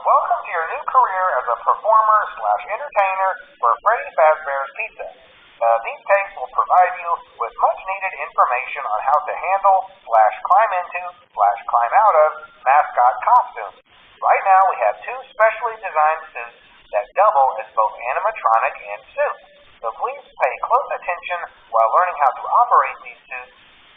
Welcome to your new career as a performer/entertainer for Freddy Fazbear's Pizza. These tapes will provide you with much-needed information on how to handle/climb into/climb out of mascot costumes. Right now, we have two specially designed suits that double as both animatronic and suit. So please pay close attention while learning how to operate these suits,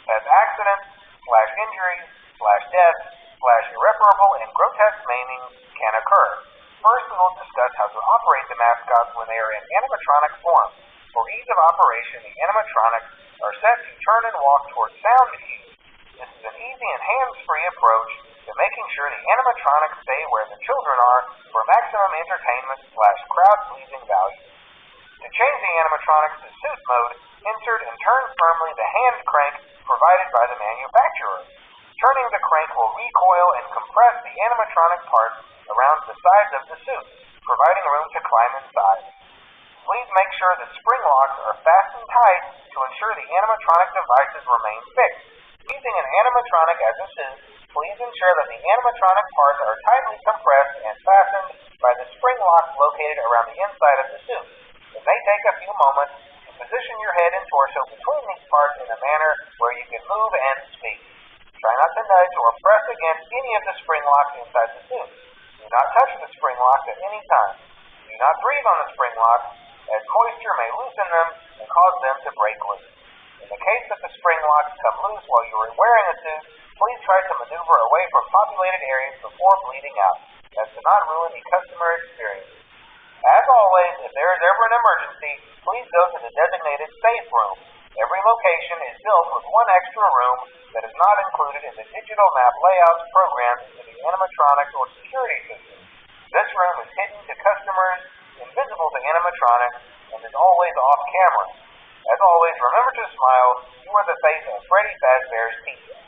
as accidents/injuries/deaths/irreparable and grotesque maimings can occur. First, we will discuss how to operate the mascots when they are in animatronic form. For ease of operation, the animatronics are set to turn and walk towards sound cues. This is an easy and hands-free approach to making sure the animatronics stay where the children are for maximum entertainment/crowd-pleasing value. To change the animatronics to suit mode, insert and turn firmly the hand crank provided by the manufacturer. Turning the crank will recoil and compress the animatronic parts around the sides of the suit, providing room to climb inside. Please make sure the spring locks are fastened tight to ensure the animatronic devices remain fixed. Using an animatronic as a suit, please ensure that the animatronic parts are tightly compressed and fastened by the spring locks located around the inside of the suit. It may take a few moments to position your head and torso between these parts in a manner where you can move and speak. Try not to nudge or press against any of the spring locks inside the suit. Do not touch the spring locks at any time. Do not breathe on the spring locks, as moisture may loosen them and cause them to break loose. In the case that the spring locks come loose while you are wearing a suit, please try to maneuver away from populated areas before bleeding out, as to not ruin the customer experience. As always, if there is ever an emergency, please go to the designated safe room. Every location is built with one extra room that is not included in the digital map layouts programmed into the animatronics or security system. This room is hidden to customers, invisible to animatronics, and is always off camera. As always, remember to smile. You are the face of Freddy Fazbear's Pizza.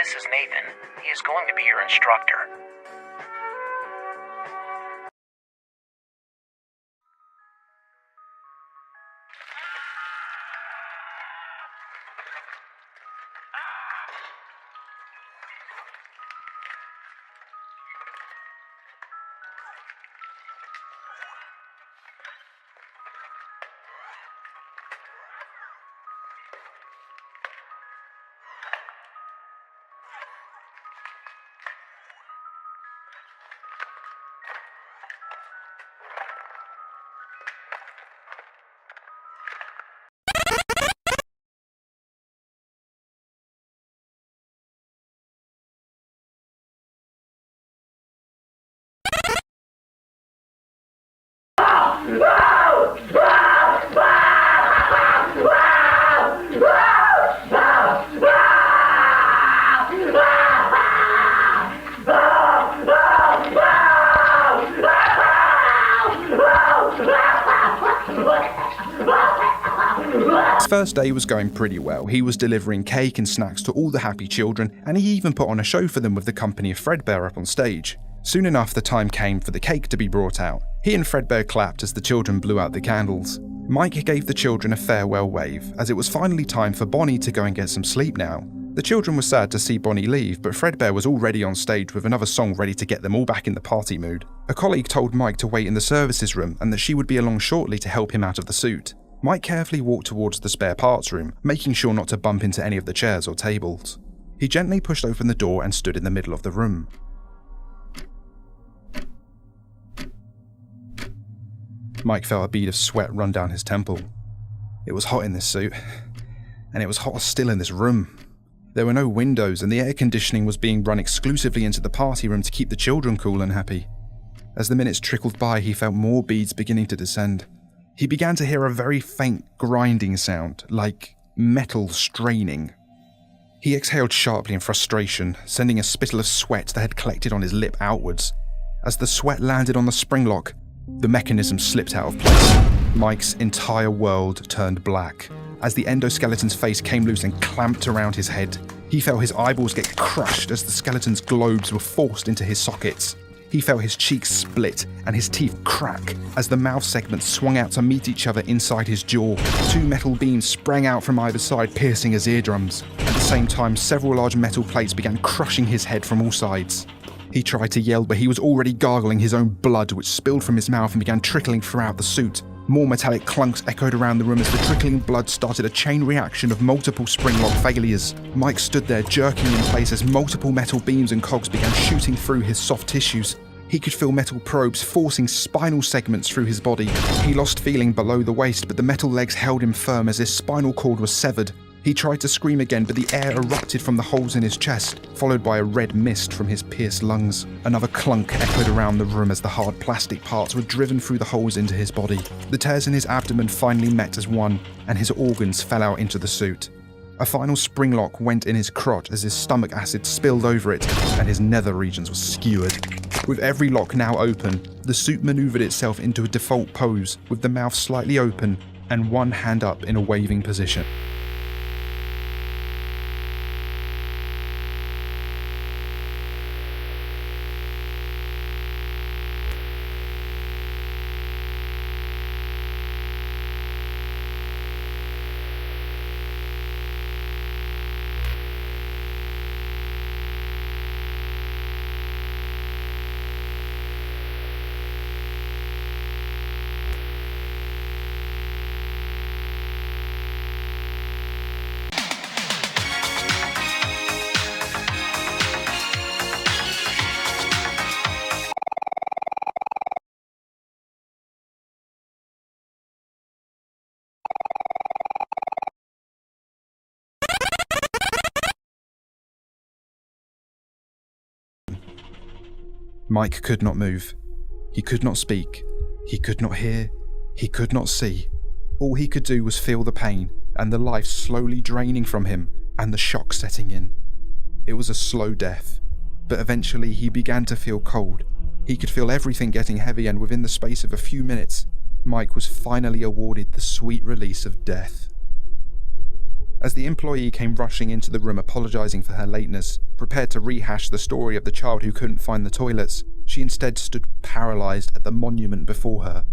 This is Nathan. He is going to be your instructor. first day was going pretty well. He was delivering cake and snacks to all the happy children, and he even put on a show for them with the company of Fredbear up on stage. Soon enough, the time came for the cake to be brought out. He and Fredbear clapped as the children blew out the candles. Mike gave the children a farewell wave, as it was finally time for Bonnie to go and get some sleep now. The children were sad to see Bonnie leave, but Fredbear was already on stage with another song ready to get them all back in the party mood. A colleague told Mike to wait in the services room and that she would be along shortly to help him out of the suit. Mike carefully walked towards the spare parts room, making sure not to bump into any of the chairs or tables. He gently pushed open the door and stood in the middle of the room. Mike felt a bead of sweat run down his temple. It was hot in this suit, and it was hotter still in this room. There were no windows, and the air conditioning was being run exclusively into the party room to keep the children cool and happy. As the minutes trickled by, he felt more beads beginning to descend. He began to hear a very faint grinding sound, like metal straining. He exhaled sharply in frustration, sending a spittle of sweat that had collected on his lip outwards. As the sweat landed on the springlock, the mechanism slipped out of place. Mike's entire world turned black. As the endoskeleton's face came loose and clamped around his head, he felt his eyeballs get crushed as the skeleton's globes were forced into his sockets. He felt his cheeks split and his teeth crack as the mouth segments swung out to meet each other inside his jaw. Two metal beams sprang out from either side, piercing his eardrums. At the same time, several large metal plates began crushing his head from all sides. He tried to yell, but he was already gargling his own blood, which spilled from his mouth and began trickling throughout the suit. More metallic clunks echoed around the room as the trickling blood started a chain reaction of multiple Springlock failures. Mike stood there, jerking in place as multiple metal beams and cogs began shooting through his soft tissues. He could feel metal probes forcing spinal segments through his body. He lost feeling below the waist, but the metal legs held him firm as his spinal cord was severed. He tried to scream again, but the air erupted from the holes in his chest, followed by a red mist from his pierced lungs. Another clunk echoed around the room as the hard plastic parts were driven through the holes into his body. The tears in his abdomen finally met as one, and his organs fell out into the suit. A final springlock went in his crotch as his stomach acid spilled over it, and his nether regions were skewered. With every lock now open, the suit maneuvered itself into a default pose, with the mouth slightly open and one hand up in a waving position. Mike could not move. He could not speak. He could not hear. He could not see. All he could do was feel the pain and the life slowly draining from him and the shock setting in. It was a slow death, but eventually he began to feel cold. He could feel everything getting heavy, and within the space of a few minutes, Mike was finally awarded the sweet release of death. As the employee came rushing into the room apologising for her lateness, prepared to rehash the story of the child who couldn't find the toilets, she instead stood paralysed at the monument before her,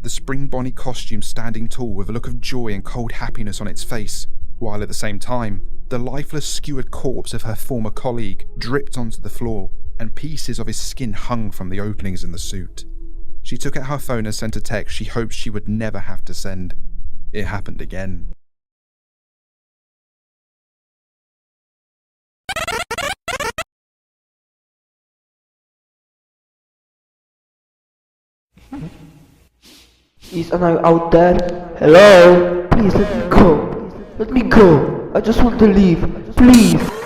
the Spring Bonnie costume standing tall with a look of joy and cold happiness on its face, while at the same time, the lifeless skewered corpse of her former colleague dripped onto the floor, and pieces of his skin hung from the openings in the suit. She took out her phone and sent a text she hoped she would never have to send. It happened again. Is anyone out there? Hello? Please let me go. Let me go. I just want to leave. Please.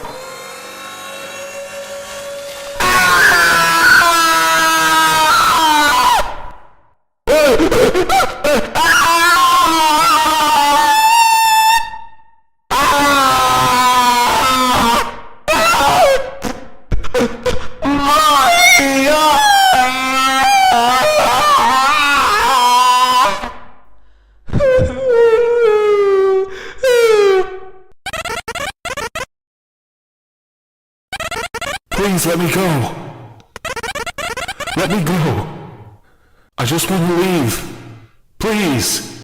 Please let me go. Let me go. I just want to leave. Please.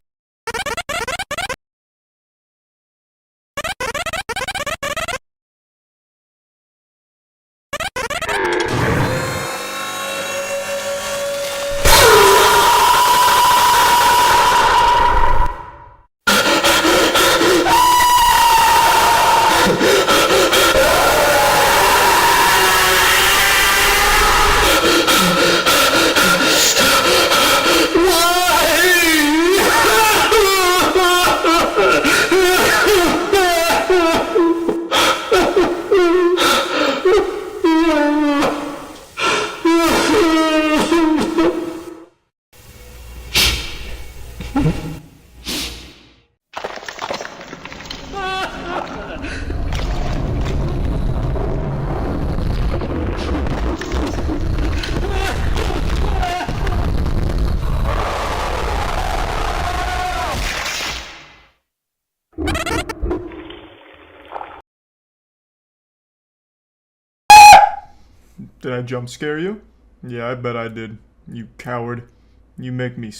Did I jump scare you? Yeah, I bet I did. You coward. You make me